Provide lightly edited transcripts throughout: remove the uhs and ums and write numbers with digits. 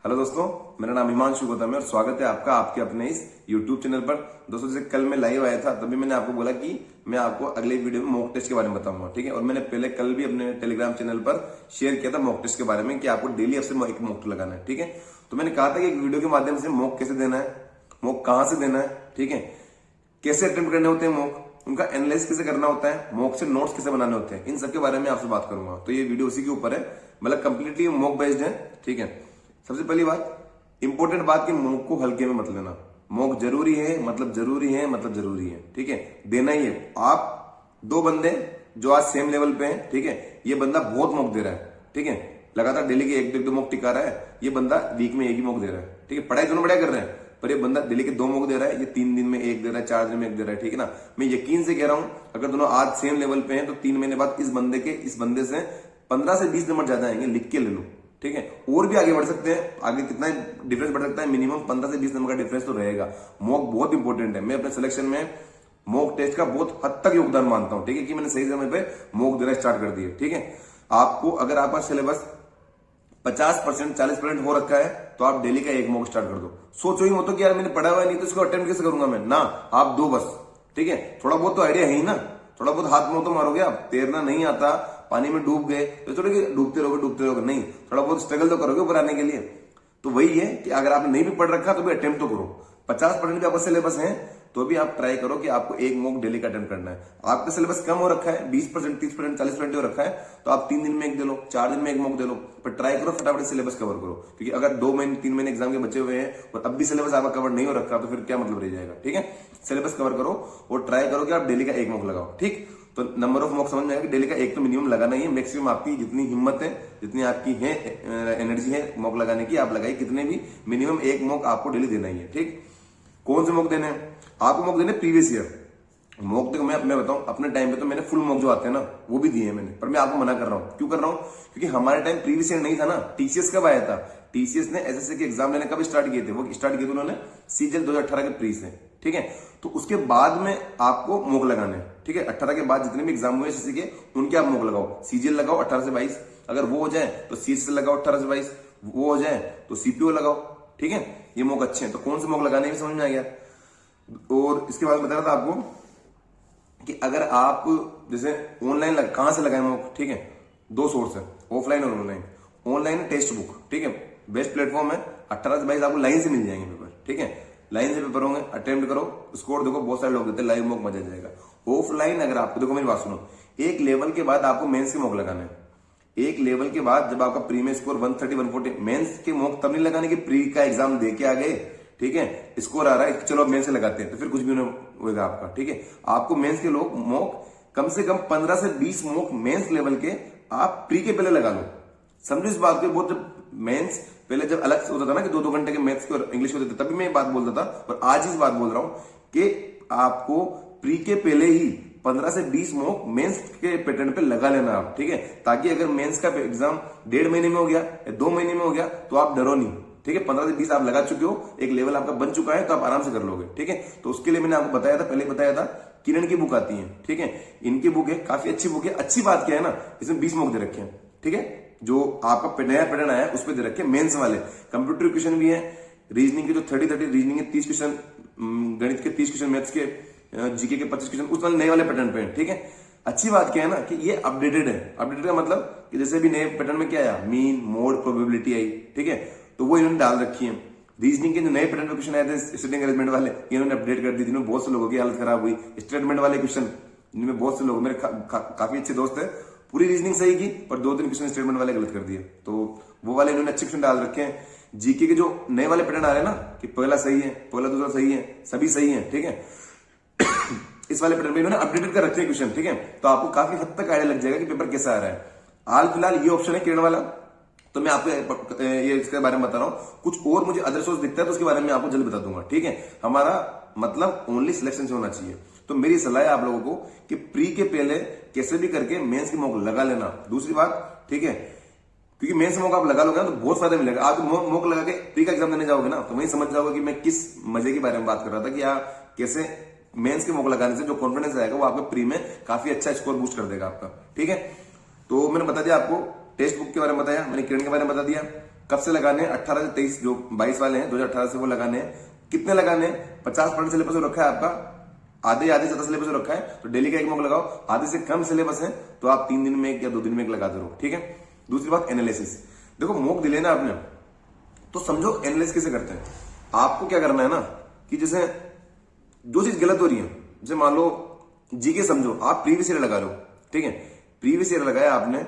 Hello दोस्तों, मेरा नाम हिमांशु गौतम है और स्वागत है आपका आपके अपने इस YouTube चैनल पर। दोस्तों, जैसे कल मैं लाइव आया था तभी मैंने आपको बोला कि मैं आपको अगले वीडियो में मॉक टेस्ट के बारे में बताऊंगा, ठीक है। और मैंने पहले कल भी अपने टेलीग्राम चैनल पर शेयर किया था मॉक टेस्ट के बारे में कि आपको डेली आपसे एक मॉक टेस्ट लगाना है, ठीक है। तो मैंने कहा था कि एक वीडियो के माध्यम से मॉक कैसे देना है, मॉक कहाँ से देना है, ठीक है, कैसे अटेम्प्ट करने होते हैं मॉक, उनका एनालाइज कैसे करना होता है, मॉक से नोट्स कैसे बनाने होते हैं, इन सब के बारे में आपसे बात करूंगा। तो ये वीडियो उसी के ऊपर है, मतलब कंप्लीटली मॉक बेस्ड है, ठीक है। सबसे पहली बात, इंपॉर्टेंट बात कि मॉक को हल्के में मत लेना। मॉक जरूरी है मतलब जरूरी है मतलब जरूरी है, ठीक है, देना ही है। आप दो बंदे जो आज सेम लेवल पे हैं, ठीक है, ये बंदा बहुत मॉक दे रहा है, ठीक है, लगातार डेली के एक दो मॉक टिका रहा है, ये बंदा वीक में एक ही मॉक दे रहा है, ठीक है। पढ़ाई दोनों बढ़िया कर रहे हैं, पर ये बंदा डेली के 2 मॉक दे रहा है, ये 3 दिन में एक दे रहा है, 4 दिन में एक दे रहा है, ठीक है ना। मैं यकीन से कह रहा हूं, अगर दोनों आज सेम लेवल पे हैं तो 3 महीने बाद इस बंदे से 15 से 20 नंबर ज्यादा आएंगे, लिख के ले लो, ठीक है। और भी आगे बढ़ सकते हैं, आगे कितना डिफरेंस बढ़ सकता है, मिनिमम 15 से 20 नंबर का डिफरेंस तो रहेगा। मॉक बहुत इंपॉर्टेंट है। मैं अपने सिलेक्शन में मॉक टेस्ट का बहुत हद तक योगदान मानता हूं, ठीक है, कि मैंने सही समय पे मॉक देना स्टार्ट कर दिया, ठीक है। आपको अगर आपका सिलेबस 50% 40% हो रखा है तो आप डेली का एक मॉक स्टार्ट कर दो। सोचो ही मत कि यार मैंने पढ़ा हुआ नहीं तो इसको अटेम्प्ट कैसे करूंगा मैं, ना, आप दो बस, ठीक है। थोड़ा बहुत तो आइडिया है ही ना, थोड़ा बहुत हाथ मुंह तो मारोगे आप। तैरना नहीं आता, पानी में डूब गए तो थोड़े डूबते रहोगे, नहीं, थोड़ा बहुत स्ट्रगल तो करोगे ऊपर आने के लिए। तो वही है कि अगर आपने नहीं भी पढ़ रखा तो भी अटेम्प्ट तो करो। 50% भी आपका सिलेबस है तो भी आप ट्राई करो कि आपको एक मॉक डेली का अटेम्प्ट करना है। आपका सिलेबस कम हो रखा है, 20%, 30%, 40% हो रखा है, तो आप 3 दिन में एक दे लो, 4 दिन में एक मॉक दे लो, पर ट्राई करो फटाफट सिलेबस कवर करो। क्योंकि अगर 2 महीने 3 महीने एग्जाम के बचे हुए हैं और अब भी सिलेबस आपका कवर नहीं हो रखा तो फिर क्या मतलब रह जाएगा, ठीक है। सिलेबस कवर करो और ट्राई करो कि आप डेली का एक मॉक लगाओ, ठीक। तो नंबर ऑफ मॉक समझ में आएगा कि डेली का एक तो मिनिमम लगाना ही है। मैक्सिमम आपकी जितनी हिम्मत है, जितनी आपकी है एनर्जी है मॉक लगाने की, आप लगाइए। कितने भी मिनिमम एक मॉक आपको डेली देना ही है, ठीक। कौन से मॉक देने हैं आपको? मॉक देने प्रीवियस ईयर मॉक। देखो मैं बताऊं, अपने टाइम पे तो मैंने फुल मॉक जो आते हैं ना वो भी दिए हैं मैंने, पर मैं आपको मना कर रहा हूं। क्यों कर रहा हूं? क्योंकि हमारे टाइम प्रीवियस ईयर नहीं था ना। टीसीएस कब आया था? टीसीएस ने एसएससी के एग्जाम लेने कब स्टार्ट किए थे? वो स्टार्ट किए थे उन्होंने सीजल 2018 के प्री से, ठीक है। तो उसके बाद में आपको मॉक लगाने, ठीक है। 18 के बाद जितने भी एग्जाम हुए एसएससी के, उनके आप मॉक लगाओ। सीजीएल लगाओ 18 से 22, अगर वो हो जाए तो सीएस लगाओ 18 से 22, वो हो जाए तो सीपीओ लगाओ, ठीक है। ये मॉक अच्छे हैं। तो कौन से मॉक लगाने भी समझ में आ गया। और इसके बाद बता रहा था आपको कि अगर आप जैसे ऑनलाइन कहां से लगाए मॉक, ठीक है, 2 सोर्स है, ऑफलाइन और ऑनलाइन। ऑनलाइन टेक्स्ट बुक, ठीक है, बेस्ट प्लेटफॉर्म है। 18 से 22 आपको लाइन से मिल जाएंगे पेपर, ठीक है। लाइन से पेपर होंगे, अटेम्प्ट करो, स्कोर देखो, बहुत सारे लोग देते हैं, लाइव मॉक मजा जाएगा। ऑफलाइन अगर आपको, देखो मेरी बात सुनो, एक लेवल के बाद आपको मेंस के मॉक लगाना है। एक लेवल के बाद जब आपका प्री में स्कोर 130 140, मेंस के मॉक तब नहीं लगाने की प्री का एग्जाम दे के आ गए, ठीक है, स्कोर आ रहा है, चलो अब मेंस से लगाते हैं, तो फिर कुछ भी नहीं होगा आपका, ठीक है। आपको मेंस के लोग मॉक कम से कम 15 से 20 मॉक मेंस लेवल के आप प्री के पहले लगा लो। समझो इस बात को। बहुत जब मेंस पहले जब अलग होता था ना कि 2-2 घंटे के मैथ्स के और इंग्लिश होते थे, तभी मैं ये बात बोलता था, और आज इस बात बोल रहा हूं कि आपको प्री के पहले ही 15 से 20 मॉक मेंस के पैटर्न पे लगा लेना आप, ठीक है। ताकि अगर मेंस का एग्जाम 1.5 महीने में हो गया या 2 महीने में हो गया तो आप डरो नहीं, ठीक है। 15 से 20 आप लगा चुके हो, एक लेवल आपका बन चुका है, तो आप आराम से कर लोगे, ठीक है। तो उसके लिए मैंने आपको बताया था, पहले बताया था, किरण की बुक आती है, ठीक है, इनकी बुक है, काफी अच्छी बुक है। अच्छी बात क्या है ना, इसमें 20 मॉक दे रखे हैं, ठीक है। जो आपका नया पैटर्न आया है उस पर दे रखे मेंस वाले। कंप्यूटर क्वेश्चन भी है, रीजनिंग के जो 30 रीजनिंग के 30 क्वेश्चन, गणित के 30 क्वेश्चन, मैथ्स के जीके के 25 क्वेश्चन उस वाले नए वाले पैटर्न पे है, ठीक है। अच्छी बात क्या है ना कि ये अपडेटेड है। अपडेटेड का मतलब कि जैसे भी नए पैटर्न में क्या आया, मीन, मोड, प्रोबेबिलिटी आई, ठीक है, तो वो इन्होंने डाल रखी है। रीजनिंग के जो नए पैटर्न पे क्वेश्चन आए थे सिटिंग अरेंजमेंट वाले, इन्होंने अपडेट कर दी, जिनमें बहुत से लोगों की हालत खराब हुई। स्टेटमेंट वाले क्वेश्चन, जिनमें बहुत से लोग, मेरे काफी अच्छे दोस्त है, पूरी रीजनिंग सही की पर 2-3 क्वेश्चन स्टेटमेंट वाले गलत कर दिए, तो वो वाले इन्होंने अच्छे क्वेश्चन डाल रखे हैं। जीके के जो नए वाले पैटर्न आ रहे हैं ना कि पहला सही है, पहला दूसरा सही है, सभी सही है, ठीक है, इस वाले पैटर्न में इन्होंने अपडेटेड कर रखे हैं क्वेश्चन, ठीक है। तो आपको काफी हद तक आइडिया लग जाएगा कि पेपर कैसा आ रहा है। हाल फिलहाल ये ऑप्शन है किरण वाला, तो मैं आपको ये इसके बारे में बता रहा हूं। कुछ और मुझे अदर सोर्स दिखता है तो उसके बारे में आपको जल्द बता दूंगा, ठीक है। हमारा मतलब ओनली सिलेक्शन से होना चाहिए। तो मेरी सलाह है आप लोगों को कि प्री के पहले कैसे भी करके मेंस की मॉक लगा लेना। दूसरी बात, ठीक है, क्योंकि मेंस मॉक आप लगा लोगे ना तो बहुत फायदा मिलेगा। आप मॉक लगा के प्री का एग्जाम देने जाओगे ना तो वही समझ जाओगे कि मैं किस मजे के बारे में बात कर रहा था, कि आप कैसे मेंस के मॉक लगाने से जो कॉन्फिडेंस आएगा वो आपके प्री में काफी अच्छा स्कोर बूस्ट कर देगा आपका, ठीक है। तो मैंने बता दिया आपको, टेक्स्ट बुक के बारे में बताया, मैंने किरण के बारे में बता दिया, कब से लगाने हैं? 18 से 23 जो 22 वाले हैं 2018 से वो लगाने हैं। कितने लगाने हैं? 50% सिलेबस रखा है आपका, आधे ज्यादा सिलेबस रखा है तो डेली का एक मॉक लगाओ। आधे से कम सिलेबस है तो आप 3 दिन में एक या 2 दिन में एक लगाते रहो, ठीक है। दूसरी बात एनालिसिस, देखो मॉक दिले ना आपने तो समझो एनालिसिस कैसे करते हैं। आपको क्या करना है ना कि जैसे जो चीज गलत हो रही है, जैसे मान लो जीके समझो, आप प्रीवियस ईयर लगा लो, ठीक है, प्रीवियस ईयर लगाया आपने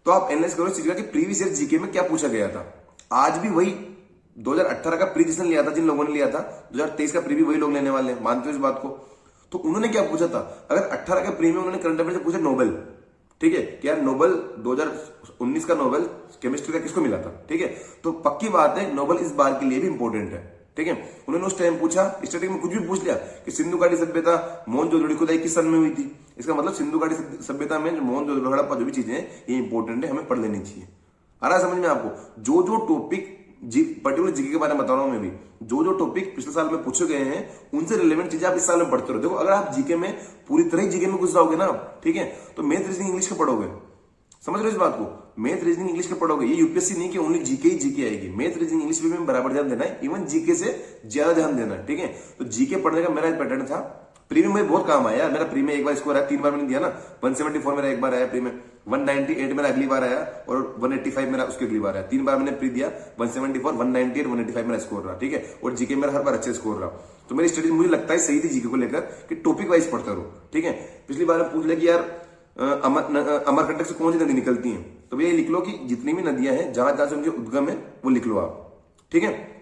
तो आप एनालाइज करो इस चीज का कि प्रीवियस ईयर जीके में क्या पूछा गया था। आज भी वही 2018 का प्री जिसने लिया था, जिन लोगों ने लिया था, 2023 का प्री भी वही लोग लेने वाले हैं, मानते हो इस बात को। तो उन्होंने क्या पूछा था, अगर 18 के प्री में उन्होंने करंट अफेयर से पूछा नोबेल, ठीक है, क्या नोबेल 2019 का नोबेल केमिस्ट्री का किसको मिला था, ठीक है, तो पक्की बात है नोबेल इस बार के लिए भी इंपॉर्टेंट है, ठीक है। उन्होंने उस टाइम पूछा, स्टैटिक में कुछ भी पूछ लिया कि सिंधु घाटी सभ्यता मोहनजोदड़ो खुदाई किस सन में हुई थी, इसका मतलब सिंधु घाटी सभ्यता में मोहनजोदड़ो हड़प्पा जो भी चीजें हैं ये इंपॉर्टेंट है, हमें पढ़ लेनी चाहिए। आ रहा है समझ में आपको? जो जो टॉपिक पर्टिकुलर जीके के बारे में बता रहा हूं मैं भी, जो जो टॉपिक पिछले साल में पूछे गए हैं उनसे रिलेवेंट चीजें आप इस साल में पढ़ते रहो। देखो अगर आप जीके में पूरी तरह जीके में घुस जाओगे ना, ठीक है, तो मैथ रीजनिंग इंग्लिश का पढ़ोगे, समझ रहे हो इस बात को, मैथ रीजनिंग इंग्लिश का पढ़ोगे। ये यूपीएससी नहीं कि ओनली जीके ही जीके आएगी, मैथ रीजनिंग इंग्लिश पे भी बराबर ध्यान देना है, इवन जीके से ज्यादा ध्यान देना है, ठीक है। तो जीके पढ़ने का मेरा पैटर्न था, प्री में मुझे बहुत काम आया, मेरा प्री में एक बार स्कोर आया, 3 बार मैंने दिया ना, 174 मेरा एक बार आया प्री में, 198 मेरा अगली बार आया और 185 मेरा उसकी अगली बार आया। 3 बार मैंने प्री दिया, 174, 198, 185 मेरा स्कोर रहा, ठीक है, और जीके मेरा हर बार अच्छे स्कोर रहा। तो मेरी स्टडी मुझे लगता है सही थी जीके को लेकर कि टॉपिक वाइज पढ़ता रहो, ठीक है। पिछली बार पूछ लिया कि यार अमरकंटक से कौन सी नदी निकलती है, तो भैया लिख लो कि जितनी भी नदियां हैं जहां जहां से उनके उद्गम है वो लिख लो आप, ठीक है।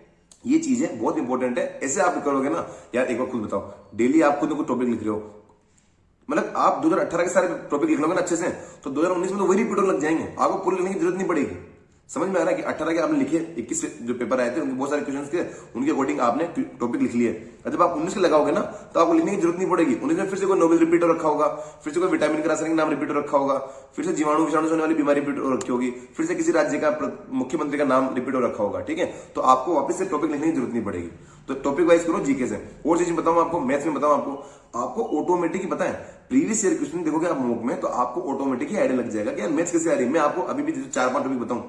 ये चीजें बहुत इंपॉर्टेंट है। ऐसे आप करोगे ना यार, एक बार खुद बताओ, डेली आप खुद कोई टॉपिक लिख रहे हो, मतलब आप 2018 के सारे टॉपिक लिख लोगे ना अच्छे से, तो 2019 में तो वही रिपीट लग जाएंगे, आपको पूरे लिखने की जरूरत नहीं पड़ेगी। समझ में आ रहा है कि 18 के आपने लिखे, 21 जो पेपर आए थे उनके बहुत सारे क्वेश्चंस के, उनके अकॉर्डिंग आपने टॉपिक लिख लिए। जब आप 19 के लगाओगे ना तो आपको लिखने की जरूरत नहीं पड़ेगी। 19 में फिर से कोई नोबेल रिपीट हो रखा होगा, फिर से कोई विटामिन का रासायनिक नाम रिपीट हो रखा होगा, फिर से जीवाणु विषाणु से होने वाली बीमारी रिपीट हो रखी होगी, फिर से किसी राज्य का मुख्यमंत्री का नाम रिपीट हो रखा होगा, ठीक है। तो आपको वापस से टॉपिक लिखने की जरूरत नहीं पड़ेगी। तो टॉपिक वाइज करो जीके से। और चीज बताऊं आपको, मैथ्स में बताऊं आपको ऑटोमेटिक ही पता है, प्रीवियस ईयर क्वेश्चन देखोगे आप मॉक में तो आपको ऑटोमेटिक ही आइडिया लग जाएगा कि यार मैथ्स कैसे आ रही है। मैं आपको अभी भी 4-5 टॉपिक बताऊं।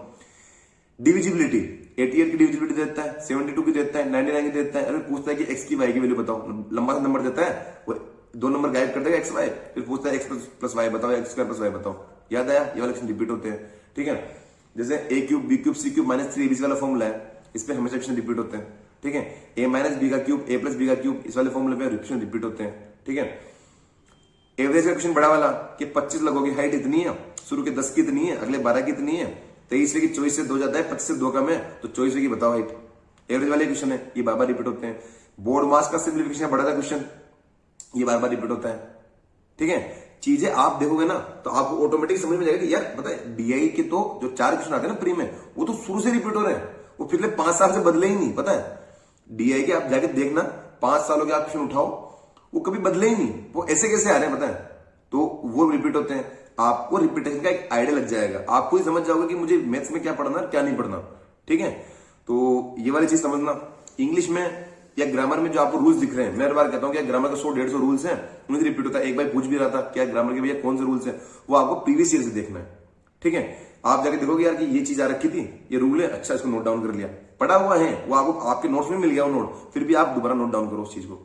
डिविजिबिलिटी 88 की डिविजिबिलिटी देता है, 72 की देता है, 99 की देता है। अरे पूछता है कि एक्स की वाई की वैल्यू बताओ, लंबा सा नंबर देता है, वो 2 नंबर गायब कर देगा एक्स वाई, फिर पूछता है एक्स प्लस वाई बताओ, एक्स स्क्वायर प्लस वाई बताओ। याद आया? ये वाले क्वेश्चन रिपीट होते हैं, ठीक है। जैसे a cube b cube c cube minus 3 ABC वाला फॉर्मूला है, इस पे हमेशा क्वेश्चन रिपीट होते हैं, ठीक है। a माइनस बी का क्यूब a प्लस बी का क्यूब, इस वाले फॉर्मूले पे क्वेश्चन रिपीट होते हैं, ठीक है। एवरेज का क्वेश्चन बड़ा वाला कि 25 लगोगे, हाइट इतनी है, शुरू के 10 की इतनी है, अगले 12 की इतनी है, 23 की 24 से 2 जाता है, 25 से 2 कम है, तो 24 की बताओ हाइट। एवरेज वाले क्वेश्चन है, ये बार बार रिपीट होते हैं। बोर्ड मास का सिंप्लीफिकेशन बड़ा था क्वेश्चन, ये बार बार रिपीट होता है, ठीक है। चीजें आप देखोगे ना तो आपको ऑटोमेटिक समझ में जाएगा कि यार पता है डीआई के तो जो 4 क्वेश्चन आते हैं ना प्री में, वो तो शुरू से रिपीट हो रहे हैं, वो पिछले 5 साल से बदले ही नहीं। पता है डीआई के आप जाके देखना, 5 सालों के आप क्वेश्चन उठाओ, वो कभी बदले ही नहीं, वो ऐसे कैसे आ रहे हैं पता है, तो वो रिपीट होते हैं। आपको रिपीटेशन का एक आइडिया लग जाएगा, आप खुद समझ जाओगे कि मुझे मैथ्स में क्या पढ़ना क्या नहीं पढ़ना, ठीक है। तो ये वाली चीज समझना। इंग्लिश में या ग्रामर में जो आपको रूल्स दिख रहे हैं, मैं हर बार कहता हूं कि ग्रामर का 100-150 रूल्स हैं, उन्हें रिपीट होता है। एक बार पूछ भी रहा था क्या ग्रामर के भैया कौन से रूल्स हैं, वो आपको प्रीवियस ईयर से देखना है, ठीक है। आप जाके देखोगे यार कि ये चीज आ रखी थी, ये रूल है, अच्छा इसको नोट डाउन कर लिया, पढ़ा हुआ है, वो आपको आपके नोट्स में मिल गया वो नोट, फिर भी आप दोबारा नोट डाउन करो उस चीज को।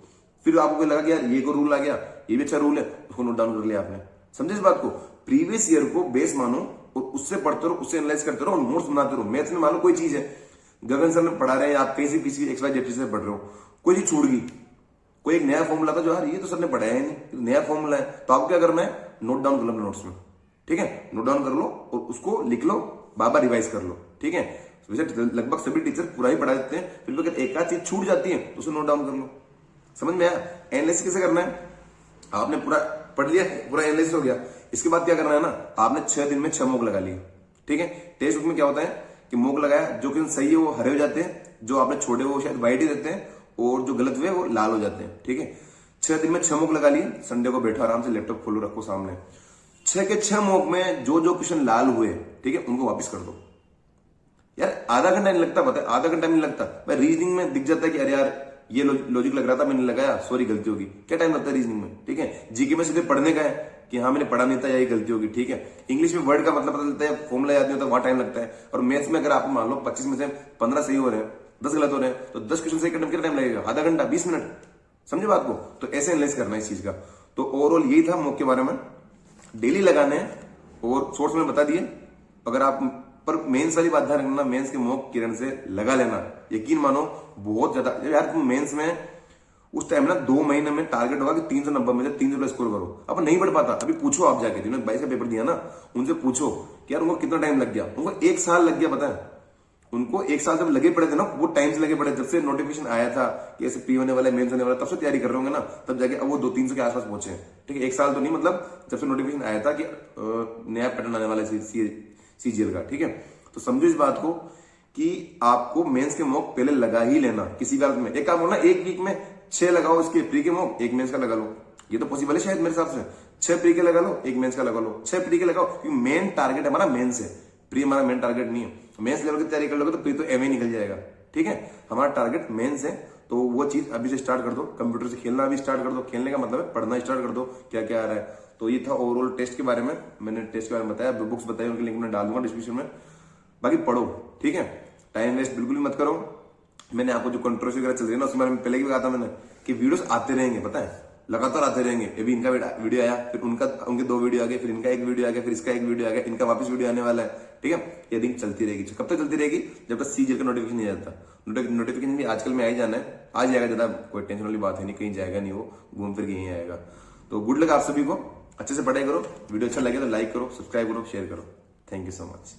फिर आपको लगा कि यार ये को रूल आ गया, ये भी अच्छा रूल है, उसको नोट डाउन कर लिया आपने। समझे इस बात को? प्रीवियस ईयर को बेस मानो और उससे पढ़ते रहो, उससे एनालाइज करते रहो और नोट्स बनाते रहो। मैथ्स में मान लो कोई चीज है, गगन सर ने पढ़ा रहे हैं, आप कहीं से किसी XYZ से पढ़ रहे हो, कोई चीज छूट गई, कोई एक नया फॉर्मूला था जो यार ये तो सर ने पढ़ाया है नहीं, नया फॉर्मूला है, तो आपको क्या करना है, नोट डाउन कर लो नोट्स में, ठीक है। नोट डाउन कर लो और उसको लिख लो, बार बार रिवाइज कर लो, ठीक है। वैसे लगभग सभी टीचर पूरा ही पढ़ा देते हैं, फिर भी अगर एक आध चीज छूट जाती है तो उसे नोट डाउन कर लो। समझ में आया? एनालिसिस कैसे करना है, आपने पूरा पढ़ लिया, पूरा एनालिसिस हो गया, इसके बाद क्या करना है ना, आपने 6 दिन में 6 मॉक लगा लिए, ठीक है। टेक्स्ट बुक में क्या होता है कि मॉक लगाया, जो क्वेश्चन सही है वो हरे हो जाते हैं, जो आपने छोड़े वो शायद व्हाइट ही देते हैं, और जो गलत हुए वो लाल हो जाते हैं, ठीक है। 6 दिन में 6 मॉक लगा लिए, संडे को बैठो आराम से, लैपटॉप खोलो, रखो सामने, 6 के 6 मॉक में जो जो क्वेश्चन लाल हुए, ठीक है, उनको वापस कर दो। यार आधा घंटा नहीं लगता, पता है आधा घंटा नहीं लगता। भाई रीजनिंग में दिख जाता है कि अरे यार ये लॉजिक लग रहा था मैंने लगाया, सॉरी गलती होगी, क्या टाइम लगता है रीजनिंग में, ठीक है। जीके में सीधे पढ़ने का है कि हाँ मैंने पढ़ा नहीं था, यही गलती होगी, ठीक है। इंग्लिश में वर्ड का मतलब पता चलता है, फॉर्मूला याद नहीं होता, वहां टाइम लगता है। और मैथ्स में अगर आप मान लो 25 में से 15 सही हो रहे हैं, 10 गलत हो रहे हैं, तो 10 क्वेश्चन सही करने में कितना टाइम लगेगा? आधा घंटा, 20 मिनट। समझे बात को? तो ऐसे एनालाइज करना है इस चीज का। तो ओवरऑल यही था मॉक के बारे में, डेली लगाने हैं और सोर्स में बता दिए। अगर आप पर मेंस वाली बात ध्यान रखना, मेंस के मॉक किरण से लगा लेना, यकीन मानो बहुत ज्यादा। यार तुम मेंस में उस टाइम ना 2 महीने में टारगेट होगा कि 390 में से 300 स्कोर करो। अब नहीं बढ़ पाता, अभी पूछो आप जाके, जिन्होंने 22 का पेपर दिया ना, उनसे पूछो कि यार उनको कितना टाइम लग गया। उनको 1 साल लग गया, पता है उनको 1 साल जब लगे पड़े थे ना, वो टाइम से लगे पड़े, जब से नोटिफिकेशन आया था कि ऐसे प्री होने वाला है, मेंस होने वाला, तब से तैयारी कर रहे होंगे ना, तब जाके अब वो 200-300 के आसपास पहुंचे हैं, ठीक है। 1 साल तो नहीं, मतलब जब से नोटिफिकेशन आया था कि नया पैटर्न आने वाला है सीजीएल का, ठीक है। तो समझो इस बात को कि आपको मेंस के मॉक पहले लगा ही लेना किसी हालत में। एक काम हो ना, एक वीक में 6 लगाओ इसके प्री के मॉक, 1 मेंस का लगा लो। ये तो पॉसिबल है शायद मेरे हिसाब से। 6 प्री के लगा लो, 1 मेंस का लगा लो, 6 प्री के लगाओ, क्योंकि मेन टारगेट हमारा मेंस है, प्री हमारा मेन टारगेट नहीं है। मेंस लेवल की तैयारी कर लोगे तो प्री तो एवं निकल जाएगा, ठीक है। हमारा टारगेट मेंस है, तो वो चीज अभी से स्टार्ट कर दो। कंप्यूटर से खेलना अभी स्टार्ट कर दो। खेलने का मतलब है पढ़ना स्टार्ट कर दो, क्या क्या आ रहा है। तो ये था ओवरऑल टेस्ट के बारे में, मैंने टेस्ट के बारे में बताया, बुक्स बताई, उनके लिंक मैं डाल दूंगा डिस्क्रिप्शन में। बाकी पढ़ो, ठीक है, टाइम वेस्ट बिल्कुल भी मत करो। मैंने आपको जो कंट्रोवर्सी वगैरह चल रही है ना, उसके बारे में पहले भी कहा था मैंने कि वीडियोस आते रहेंगे, पता है, लगातार आते रहेंगे। अभी इनका वीडियो आया, फिर उनके 2 वीडियो आ गए, फिर इनका 1 वीडियो आ गया, फिर इसका 1 वीडियो आ गया, इनका वापस वीडियो आने वाला है, ठीक है। ये लिंक चलती रहेगी। कब तक चलती रहेगी? जब तक सीजीएल का नोटिफिकेशन नहीं आता। नोटिफिकेशन भी आजकल में आ ही जाना है, आ जाएगा, ज्यादा कोई टेंशन वाली बात है नहीं, कहीं जाएगा नहीं, वो घूम फिर के यहीं आएगा। तो गुड लक आप सभी को, अच्छे से पढ़ाई करो। वीडियो अच्छा लगे तो लाइक करो, सब्सक्राइब करो, शेयर करो। Thank you so much.